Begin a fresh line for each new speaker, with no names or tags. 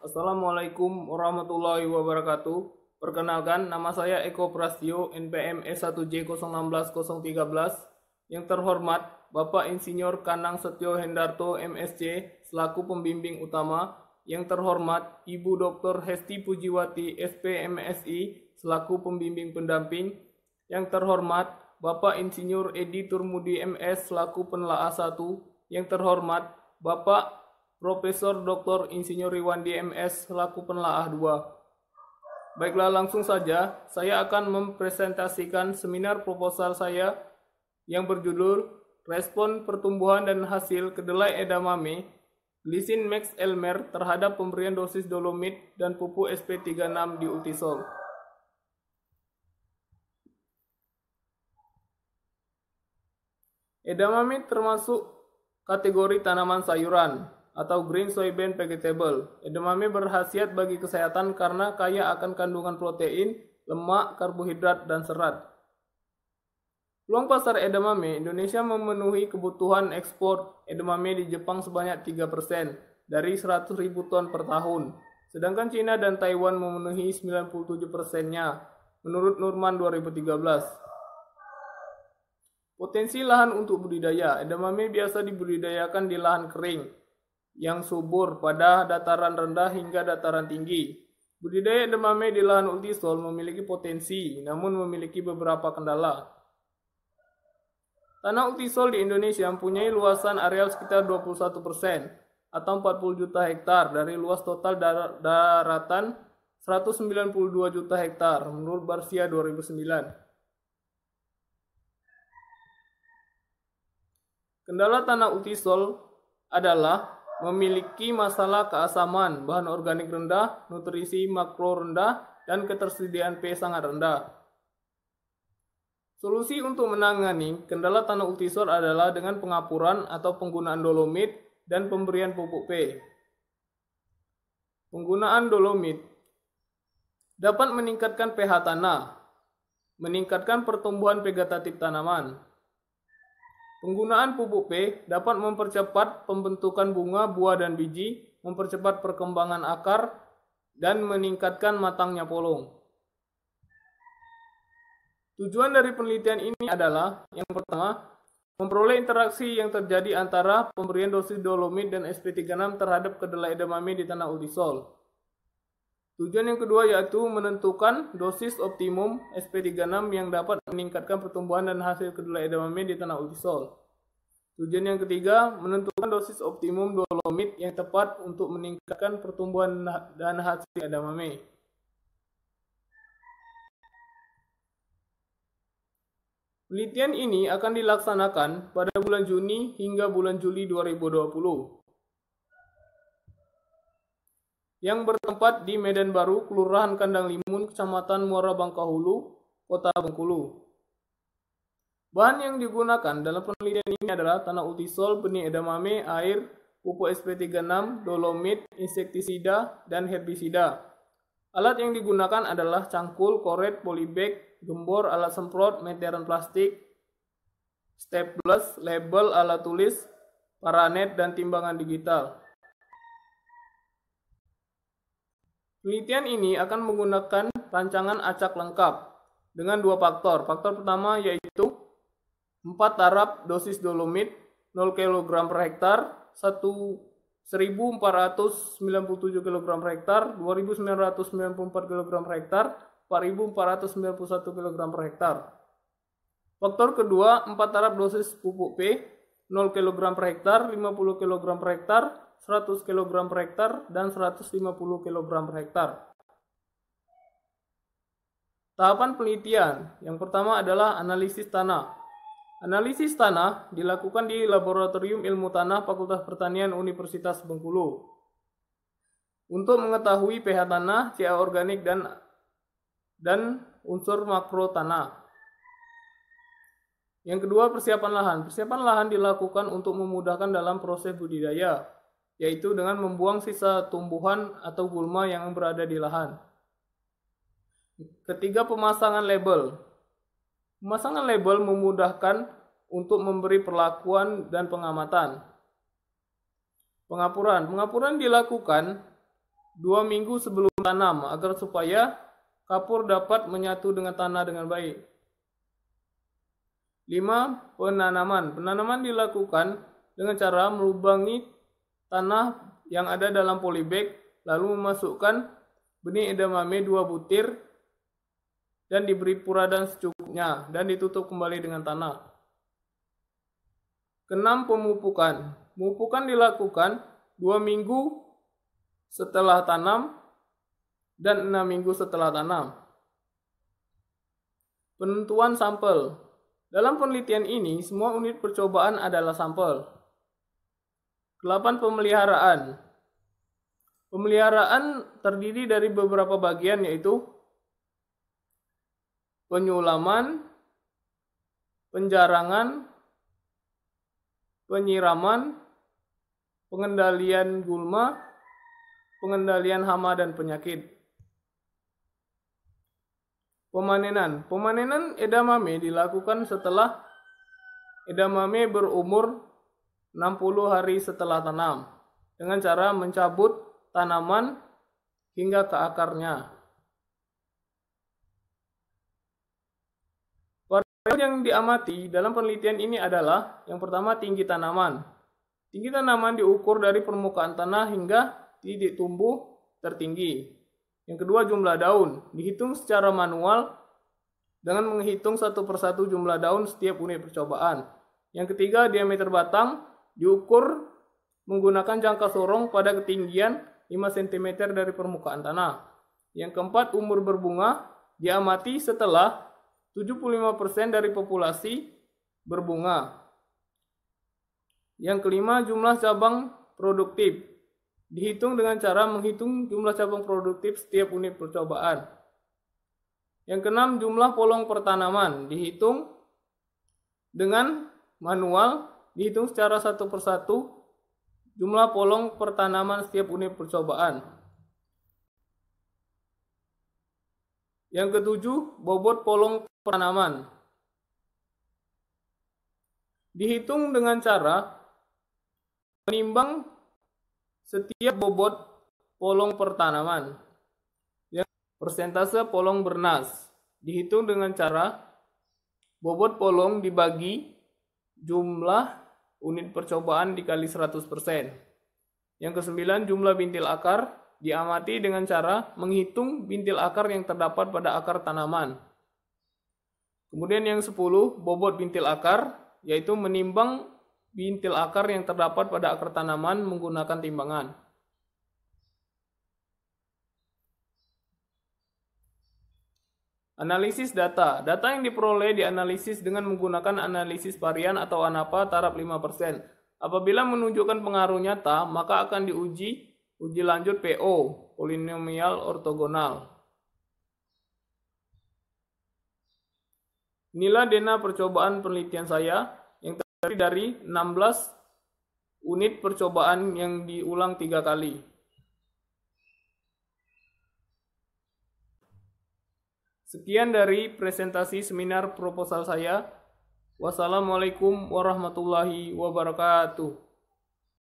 Assalamualaikum warahmatullahi wabarakatuh. Perkenalkan, nama saya Eko Prastio, NPM S1J016013. Yang terhormat, Bapak Insinyur Kanang Setio Hendarto, MSc, selaku pembimbing utama. Yang terhormat, Ibu Dr. Hesti Pujiwati, SP, MSI, selaku pembimbing pendamping. Yang terhormat, Bapak Insinyur Edi Turmudi, MS, selaku penelaah 1. Yang terhormat, Bapak Profesor Dr. Insinyur Riwandi MS selaku penelaah 2. Baiklah, langsung saja saya akan mempresentasikan seminar proposal saya yang berjudul Respon Pertumbuhan dan Hasil Kedelai Edamame Glycine Max Elmer terhadap pemberian dosis dolomit dan pupuk SP36 di Ultisol. Edamame termasuk kategori tanaman sayuran atau green soybean vegetable. Edamame berkhasiat bagi kesehatan karena kaya akan kandungan protein, lemak, karbohidrat, dan serat. Peluang pasar edamame, Indonesia memenuhi kebutuhan ekspor edamame di Jepang sebanyak 3% dari 100.000 ton per tahun. Sedangkan Cina dan Taiwan memenuhi 97%-nya menurut Nurman 2013. Potensi lahan untuk budidaya, edamame biasa dibudidayakan di lahan kering yang subur pada dataran rendah hingga dataran tinggi. Budidaya edamame di lahan Ultisol memiliki potensi, namun memiliki beberapa kendala. Tanah Ultisol di Indonesia mempunyai luasan areal sekitar 21% atau 40 juta hektar dari luas total daratan 192 juta hektar menurut Barsia 2009. Kendala tanah Ultisol adalah memiliki masalah keasaman, bahan organik rendah, nutrisi makro rendah, dan ketersediaan P sangat rendah. Solusi untuk menangani kendala tanah Ultisol adalah dengan pengapuran atau penggunaan dolomit dan pemberian pupuk P. Penggunaan dolomit dapat meningkatkan pH tanah, meningkatkan pertumbuhan vegetatif tanaman. Penggunaan pupuk P dapat mempercepat pembentukan bunga, buah, dan biji, mempercepat perkembangan akar, dan meningkatkan matangnya polong. Tujuan dari penelitian ini adalah, yang pertama, memperoleh interaksi yang terjadi antara pemberian dosis dolomit dan SP36 terhadap kedelai edamame di tanah Ultisol. Tujuan yang kedua yaitu menentukan dosis optimum SP36 yang dapat meningkatkan pertumbuhan dan hasil kedelai edamame di tanah Ultisol. Tujuan yang ketiga, menentukan dosis optimum dolomit yang tepat untuk meningkatkan pertumbuhan dan hasil edamame. Penelitian ini akan dilaksanakan pada bulan Juni hingga bulan Juli 2020. Yang bertempat di Medan Baru, Kelurahan Kandang Limun, Kecamatan Muara Bangkahulu, Kota Bengkulu. Bahan yang digunakan dalam penelitian ini adalah tanah Ultisol, benih edamame, air, pupuk SP36, dolomit, insektisida, dan herbisida. Alat yang digunakan adalah cangkul, koret, polybag, gembor, alat semprot, meteran plastik, staples, label, alat tulis, paranet, dan timbangan digital. Penelitian ini akan menggunakan rancangan acak lengkap dengan dua faktor. Faktor pertama yaitu 4 taraf dosis dolomit 0 kg per hektar, 1.497 kg per hektar, 2.994 kg per hektar, 4.491 kg per hektar. Faktor kedua, 4 taraf dosis pupuk P 0 kg per hektar, 50 kg per hektar, 100 kg per hektar, dan 150 kg per hektar. Tahapan penelitian. Yang pertama adalah analisis tanah. Analisis tanah dilakukan di Laboratorium Ilmu Tanah Fakultas Pertanian Universitas Bengkulu untuk mengetahui pH tanah, CA organik, dan unsur makro tanah. Yang kedua, persiapan lahan. Persiapan lahan dilakukan untuk memudahkan dalam proses budidaya, yaitu dengan membuang sisa tumbuhan atau gulma yang berada di lahan. Ketiga, pemasangan label. Pemasangan label memudahkan untuk memberi perlakuan dan pengamatan. Pengapuran dilakukan 2 minggu sebelum tanam agar supaya kapur dapat menyatu dengan tanah dengan baik. 5. Penanaman. Penanaman dilakukan dengan cara melubangi tanah yang ada dalam polybag, lalu memasukkan benih edamame 2 butir dan diberi puradan secukupnya dan ditutup kembali dengan tanah. 6. Pemupukan. Pemupukan dilakukan 2 minggu setelah tanam dan 6 minggu setelah tanam. Penentuan sampel. Dalam penelitian ini, semua unit percobaan adalah sampel. 8. Pemeliharaan. Pemeliharaan terdiri dari beberapa bagian, yaitu penyulaman, penjarangan, penyiraman, pengendalian gulma, pengendalian hama dan penyakit. Pemanenan. Pemanenan edamame dilakukan setelah edamame berumur 60 hari setelah tanam dengan cara mencabut tanaman hingga ke akarnya. Variabel yang diamati dalam penelitian ini adalah yang pertama tinggi tanaman. Tinggi tanaman diukur dari permukaan tanah hingga titik tumbuh tertinggi. Yang kedua jumlah daun, dihitung secara manual dengan menghitung satu persatu jumlah daun setiap unit percobaan. Yang ketiga diameter batang diukur menggunakan jangka sorong pada ketinggian 5 cm dari permukaan tanah. Yang keempat umur berbunga diamati setelah 75% dari populasi berbunga. Yang kelima, jumlah cabang produktif. Dihitung dengan cara menghitung jumlah cabang produktif setiap unit percobaan. Yang keenam, jumlah polong pertanaman. Dihitung dengan manual, dihitung secara satu persatu jumlah polong pertanaman setiap unit percobaan. Yang ketujuh, bobot polong pertanaman. Dihitung dengan cara menimbang setiap bobot polong pertanaman. Yang persentase polong bernas. Dihitung dengan cara bobot polong dibagi jumlah unit percobaan dikali 100%. Yang kesembilan, jumlah bintil akar diamati dengan cara menghitung bintil akar yang terdapat pada akar tanaman. Kemudian yang 10, bobot bintil akar, yaitu menimbang bintil akar yang terdapat pada akar tanaman menggunakan timbangan. Analisis data. Data yang diperoleh dianalisis dengan menggunakan analisis varian atau ANAPA taraf 5%. Apabila menunjukkan pengaruh nyata, maka akan diuji uji lanjut PO, polinomial ortogonal. Inilah dena percobaan penelitian saya yang terdiri dari 16 unit percobaan yang diulang 3 kali. Sekian dari presentasi seminar proposal saya. Wassalamualaikum warahmatullahi wabarakatuh.